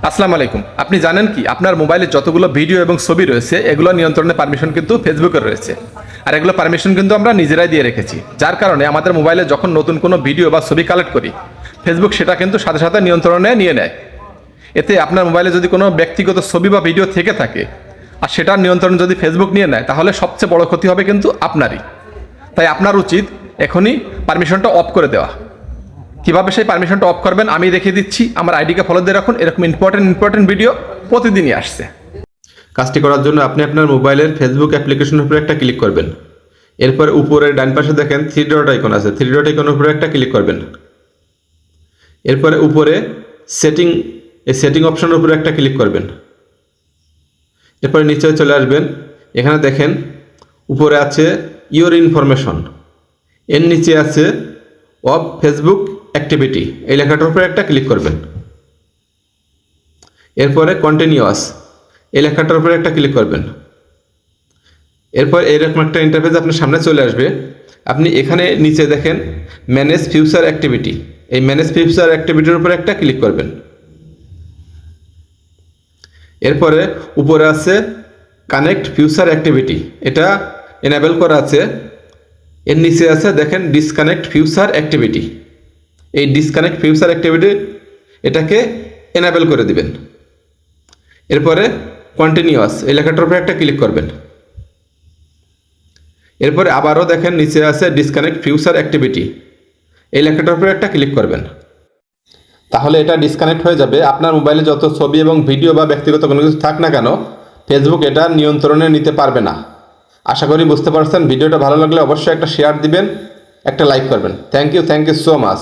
আসসালামু আলাইকুম। আপনি জানেন কি আপনার মোবাইলে যতগুলো ভিডিও এবং ছবি রয়েছে এগুলো নিয়ন্ত্রণের পারমিশন কিন্তু ফেসবুকের রয়েছে। আর এগুলো পারমিশন কিন্তু আমরা নিজেরাই দিয়ে রেখেছি, যার কারণে আমাদের মোবাইলে যখন নতুন কোনো ভিডিও বা ছবি কালেক্ট করি ফেসবুক সেটা কিন্তু সাথে সাথে নিয়ন্ত্রণে নিয়ে নেয়। এতে আপনার মোবাইলে যদি কোনো ব্যক্তিগত ছবি বা ভিডিও থেকে থাকে আর সেটার নিয়ন্ত্রণ যদি ফেসবুক নিয়ে নেয় তাহলে সবচেয়ে বড় ক্ষতি হবে কিন্তু আপনারই। তাই আপনার উচিত এখনই পারমিশনটা অফ করে দেওয়া। কীভাবে সেই পারমিশনটা অফ করবেন আমি দেখিয়ে দিচ্ছি। আমার আইডিকে ফলো দিয়ে রাখুন, এরকম ইম্পর্টেন্ট ভিডিও প্রতিদিনই আসছে। কাজটি করার জন্য আপনি আপনার মোবাইলের ফেসবুক অ্যাপ্লিকেশনের উপরে একটা ক্লিক করবেন। এরপর উপরে ডান পাশে দেখেন থ্রি ডট আইকন আছে, থ্রি ডট আইকনের উপরে একটা ক্লিক করবেন। এরপরে উপরে সেটিং অপশনের উপরে একটা ক্লিক করবেন। এরপরে নিচে চলে আসবেন, এখানে দেখেন উপরে আছে ইওর ইনফরমেশন, এর নিচে আছে অফ ফেসবুক অ্যাক্টিভিটি, এই লেখাটার উপরে একটা ক্লিক করবেন। এরপরে কন্টিনিউয়াস এই লেখাটার উপরে একটা ক্লিক করবেন। এরপর এরকম একটা ইন্টারফেস আপনার সামনে চলে আসবে। আপনি এখানে নিচে দেখেন ম্যানেজ ফিউচার অ্যাক্টিভিটি, এই ম্যানেজ ফিউচার অ্যাক্টিভিটির উপরে একটা ক্লিক করবেন। এরপরে উপরে আছে কানেক্ট ফিউচার অ্যাক্টিভিটি, এটা এনাবেল করা আছে। এর নিচে আছে দেখেন ডিসকানেক্ট ফিউচার অ্যাক্টিভিটি, এই ডিসকানেক্ট ফিউচার অ্যাক্টিভিটি এটাকে এনাবেল করে দিবেন। এরপরে কন্টিনিউয়াস এই লেখাটার উপরে একটা ক্লিক করবেন। এরপরে আবারও দেখেন নিচে আছে ডিসকানেক্ট ফিউচার অ্যাক্টিভিটি, এই লেখাটার উপরে একটা ক্লিক করবেন। তাহলে এটা ডিসকানেক্ট হয়ে যাবে। আপনার মোবাইলে যত ছবি এবং ভিডিও বা ব্যক্তিগত কোনো কিছু থাক না কেন ফেসবুক এটা নিয়ন্ত্রণে নিতে পারবে না। আশা করি বুঝতে পারছেন। ভিডিওটা ভালো লাগলে অবশ্যই একটা শেয়ার দিবেন, একটা লাইক করবেন। Thank you so much.